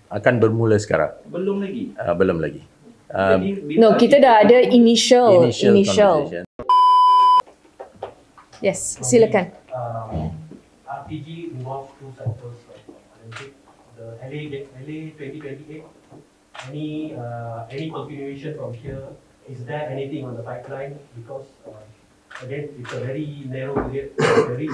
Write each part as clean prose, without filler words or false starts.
Akan bermula sekarang. Belum lagi. Belum lagi. No, kita dah ada initial. Conversation. Yes, silakan. RPG involves two cycles of Olympic. The LA 2028. Any continuation from here? Is there anything on the pipeline? Because again, it's a very narrow period. There is.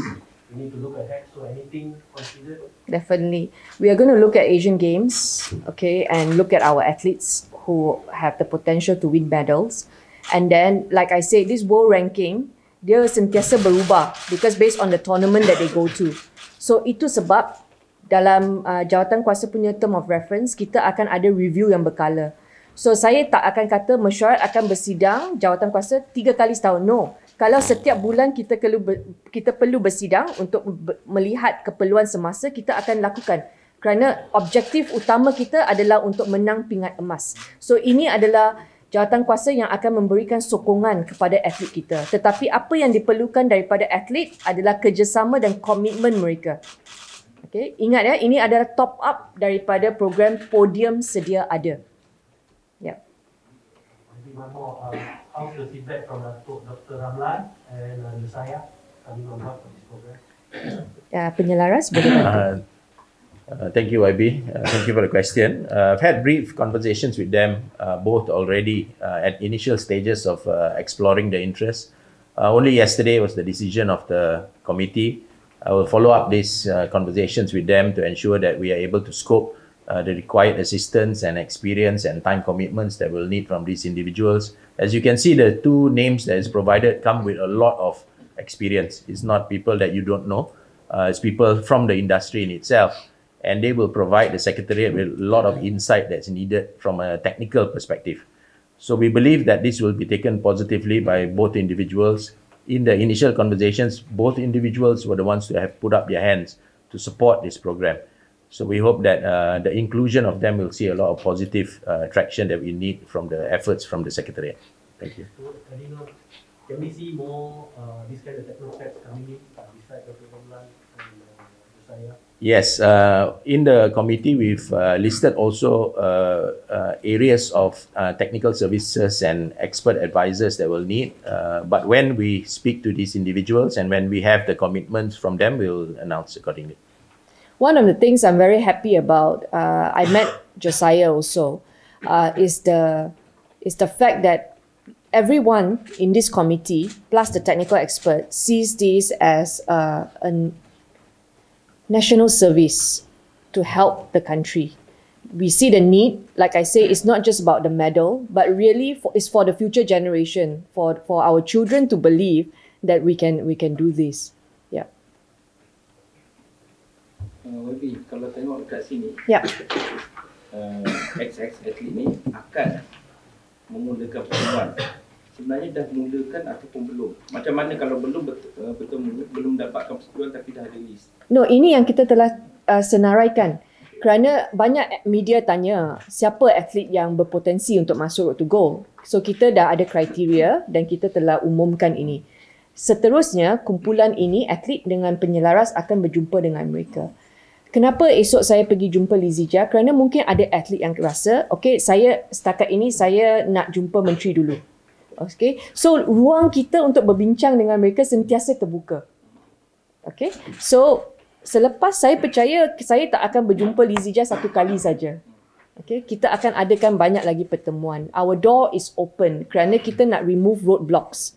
We need to look ahead. So anything considered? Definitely. We are going to look at Asian Games, okay, and look at our athletes who have the potential to win medals. And then, like I said, this world ranking, dia sentiasa berubah because based on the tournament that they go to. So itu sebab dalam jawatan kuasa punya term of reference, kita akan ada review yang berkala. So saya tak akan kata mesyuarat akan bersidang jawatan kuasa 3 kali setahun. No. Kalau setiap bulan kita perlu bersidang untuk melihat keperluan semasa, kita akan lakukan. Kerana objektif utama kita adalah untuk menang pingat emas. So ini adalah jawatan kuasa yang akan memberikan sokongan kepada atlet kita. Tetapi apa yang diperlukan daripada atlet adalah kerjasama dan komitmen mereka. Okay, ingat ya, ini adalah top up daripada program podium sedia ada. Ya. Maybe one more. How's the feedback from Dr. Ramli and Setiap coming on board for this program? Penyelaras boleh bantu. Thank you, YB. Thank you for the question. I've had brief conversations with them, both already at initial stages of exploring the interest. Only yesterday was the decision of the committee. I will follow up these conversations with them to ensure that we are able to scope the required assistance and experience and time commitments that we'll need from these individuals. As you can see, the two names that is provided come with a lot of experience. It's not people that you don't know. It's people from the industry in itself. And they will provide the Secretariat with a lot of insight that's needed from a technical perspective. So we believe that this will be taken positively by both individuals. In the initial conversations, both individuals were the ones who have put up their hands to support this program. So we hope that the inclusion of them will see a lot of positive traction that we need from the efforts from the Secretariat. Thank you. So, can we see more these kind of technocrats coming in besides Dr. Ramli and Setiap? Yes, in the committee we've listed also areas of technical services and expert advisors that we'll need. But when we speak to these individuals and when we have the commitments from them, we'll announce accordingly. One of the things I'm very happy about, I met Josiah also, is the fact that everyone in this committee, plus the technical expert, sees this as a national service to help the country. We see the need, like I say, it's not just about the medal, but really it's for the future generation, for our children to believe that we can do this. Yeah. Maybe kalau tengok dekat sini, yeah. XX atlet ni akan memulakan pertemuan. Sebenarnya dah mulakan ataupun belum? Macam mana kalau belum bertemu, belum dapatkan persetujuan tapi dah ada list? No, ini yang kita telah senaraikan. Kerana banyak media tanya siapa atlet yang berpotensi untuk masuk Road to Gold. So kita dah ada kriteria dan kita telah umumkan ini. Seterusnya, kumpulan ini atlet dengan penyelaras akan berjumpa dengan mereka. Kenapa esok saya pergi jumpa Lizija? Kerana mungkin ada atlet yang rasa, okay, saya setakat ini saya nak jumpa Menteri dulu. Okay, so ruang kita untuk berbincang dengan mereka sentiasa terbuka. Okay, so selepas saya percaya saya tak akan berjumpa Lizija satu kali saja. Okay, kita akan adakan banyak lagi pertemuan. Our door is open kerana kita nak remove roadblocks.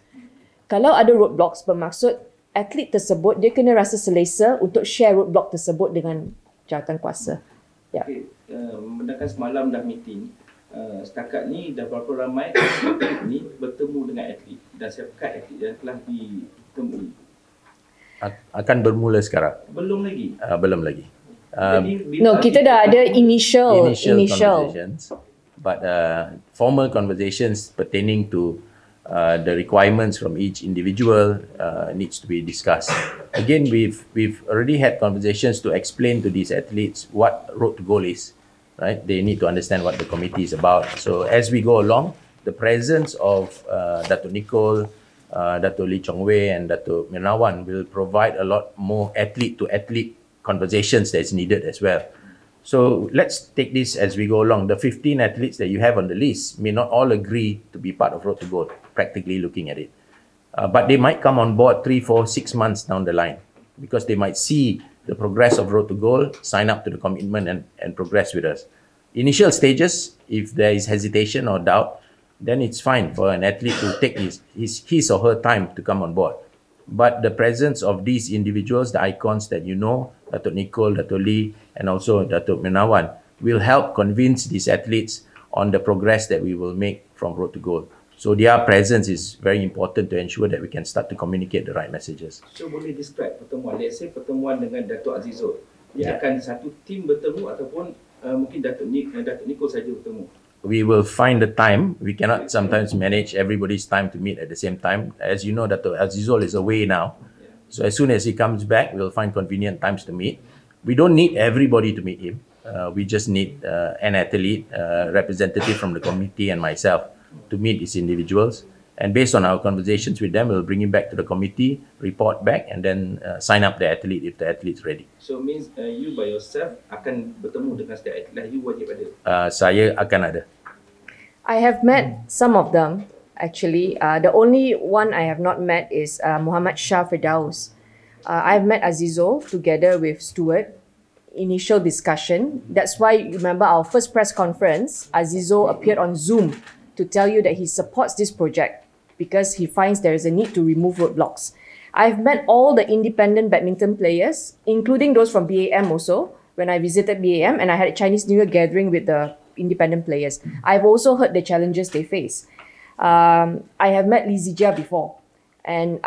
Kalau ada roadblocks bermaksud atlet tersebut dia kena rasa selesa untuk share roadblock tersebut dengan jawatan kuasa. Ya. Okay, mendakan semalam dah meeting. Setakat ni dah berapa ramai ni bertemu dengan atlet dan siapakah atlet yang telah ditemui? Akan bermula sekarang. Belum lagi? Belum lagi. No, kita dah ada initial conversations, but formal conversations pertaining to the requirements from each individual needs to be discussed. Again, we've already had conversations to explain to these athletes what Road to Gold is. Right? They need to understand what the committee is about. So as we go along, the presence of Datuk Nicol, Datuk Lee Chong Wei and Datuk Minarwan will provide a lot more athlete-to-athlete conversations that's needed as well. So let's take this as we go along. The 15 athletes that you have on the list may not all agree to be part of Road to Gold, practically looking at it. But they might come on board 3, 4, 6 months down the line because they might see the progress of Road to Gold, sign up to the commitment and progress with us. Initial stages, if there is hesitation or doubt, then it's fine for an athlete to take his or her time to come on board. But the presence of these individuals, the icons that you know, Datuk Nicol, Datuk Lee, and also Datuk Minarwan, will help convince these athletes on the progress that we will make from Road to Gold. So their presence is very important to ensure that we can start to communicate the right messages. So boleh describe pertemuan, let's say pertemuan dengan Datuk Azizul, dia akan satu tim bertemu ataupun mungkin Datuk Nicol saja bertemu? We will find the time. We cannot sometimes manage everybody's time to meet at the same time. As you know, Datuk Azizul is away now. So as soon as he comes back, we'll find convenient times to meet. We don't need everybody to meet him. We just need an athlete, representative from the committee and myself to meet these individuals. And based on our conversations with them, we'll bring him back to the committee, report back, and then sign up the athlete if the athlete's ready. So means you by yourself akan bertemu dengan setiap atlet, you wajib ada? Saya akan ada. I have met some of them, actually. The only one I have not met is Muhammad Shah Firdaus. I've met Azizul together with Stuart. Initial discussion. That's why, remember our first press conference, Azizul appeared on Zoom to tell you that he supports this project because he finds there is a need to remove roadblocks. I've met all the independent badminton players, including those from BAM also, when I visited BAM and I had a Chinese New Year gathering with the independent players. I've also heard the challenges they face. I have met Lizija before. And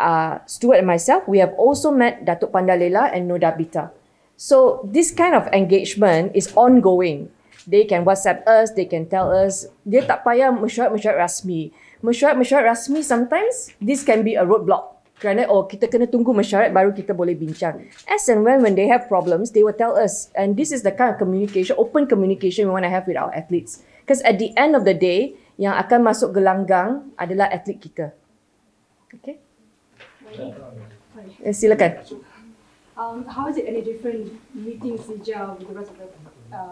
Stuart and myself, we have also met Datuk Pandalela and Nodabita. So this kind of engagement is ongoing. They can WhatsApp us, they can tell us. Dia tak payah mesyuarat rasmi. Mesyuarat rasmi, sometimes this can be a roadblock. Kerana kita kena tunggu mesyuarat baru kita boleh bincang. As and when they have problems, they will tell us. And this is the kind of communication, open communication we want to have with our athletes. Because at the end of the day, yang akan masuk gelanggang adalah atlet kita. Okay? Silakan. How is it any different meeting Sija with the rest of the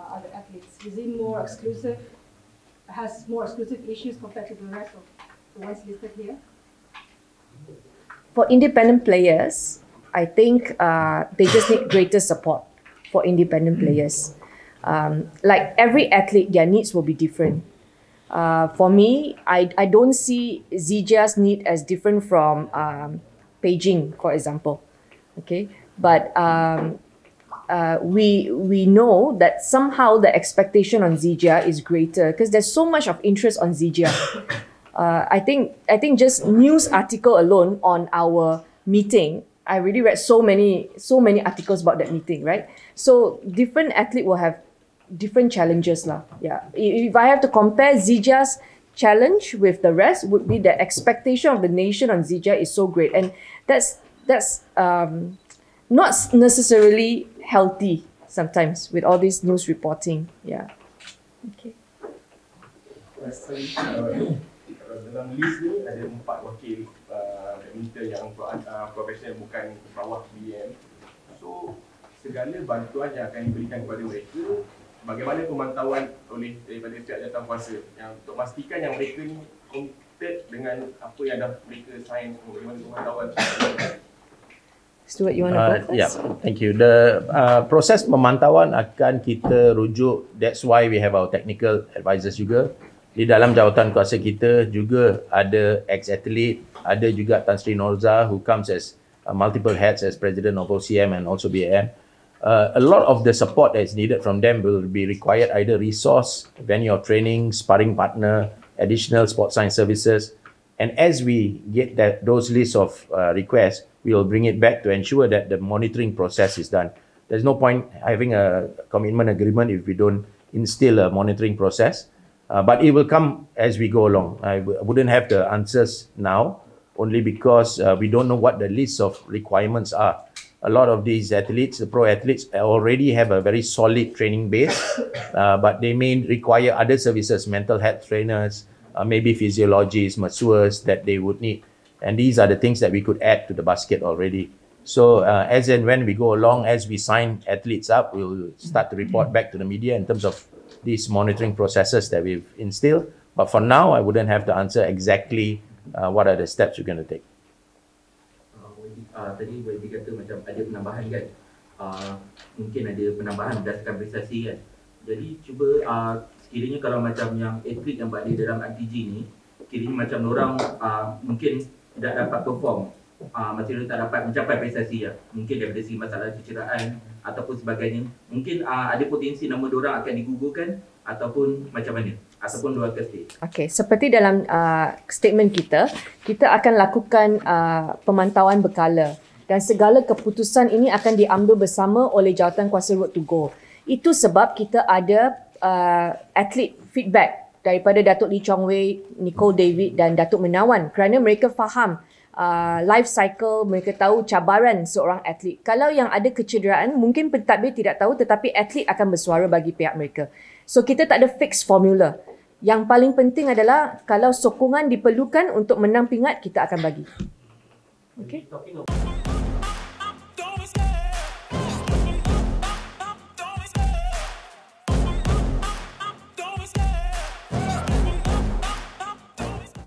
other athletes? Is it more exclusive? Has more exclusive issues compared to the rest of the ones listed here? For independent players, I think they just need greater support for independent players. Like every athlete, their needs will be different. For me, I don't see Zija's need as different from Beijing, for example. Okay, but we know that somehow the expectation on Zija is greater because there's so much of interest on Zija. I think just news article alone on our meeting, I already read so many articles about that meeting, right? So different athlete will have different challenges lah. Yeah. If I have to compare Zija's challenge with the rest, would be the expectation of the nation on Zija is so great, and that's not necessarily healthy sometimes with all this news reporting. Yeah. Okay. Dalam list ni ada 4 wakil badminton yang profesional bukan bawah BM. So segala bantuan yang akan diberikan kepada mereka, bagaimana pemantauan oleh daripada pihak jawatankuasa yang untuk memastikan yang mereka ni committed dengan apa yang dah mereka sign, bagaimana pemantauan. Stuart, you want to go first? Yeah, thank you. The proses pemantauan akan kita rujuk. That's why we have our technical advisors juga. Di dalam jawatan kuasa kita juga ada ex-athlete, ada juga Tan Sri Norza who comes as multiple hats as president of OCM and also BAM. A lot of the support that is needed from them will be required either resource, venue of training, sparring partner, additional sports science services. And as we get those lists of requests, we will bring it back to ensure that the monitoring process is done. There's no point having a commitment agreement if we don't instill a monitoring process. But it will come as we go along. I wouldn't have the answers now, only because we don't know what the list of requirements are. A lot of these athletes, the pro athletes, already have a very solid training base, but they may require other services, mental health trainers, maybe physiologists, masseurs that they would need. And these are the things that we could add to the basket already. So as and when we go along, as we sign athletes up, we'll start to report back to the media in terms of these monitoring processes that we've instilled. But for now, I wouldn't have to answer exactly what are the steps we're going to take. Tadi YB kata macam ada penambahan kan, mungkin ada penambahan berdasarkan prestasi kan. Jadi cuba sekiranya kalau macam yang atlet yang berada dalam RTG ni, kiranya macam orang mungkin tidak dapat perform, macam tak dapat mencapai prestasi ya, mungkin daripada segi masalah kecederaan ataupun sebagainya, mungkin ada potensi nama diorang akan digugurkan ataupun macam mana, ataupun diorang akan stay. Okey, seperti dalam statement kita akan lakukan pemantauan berkala dan segala keputusan ini akan diambil bersama oleh Jawatankuasa Road to Gold. Itu sebab kita ada atlet feedback daripada Datuk Lee Chong Wei, Nicol David dan Datuk Minarwan, kerana mereka faham life cycle, mereka tahu cabaran seorang atlet. Kalau yang ada kecederaan, mungkin pentadbir tidak tahu, tetapi atlet akan bersuara bagi pihak mereka. So kita tak ada fixed formula. Yang paling penting adalah kalau sokongan diperlukan untuk menang pingat, kita akan bagi. Okay? Talking about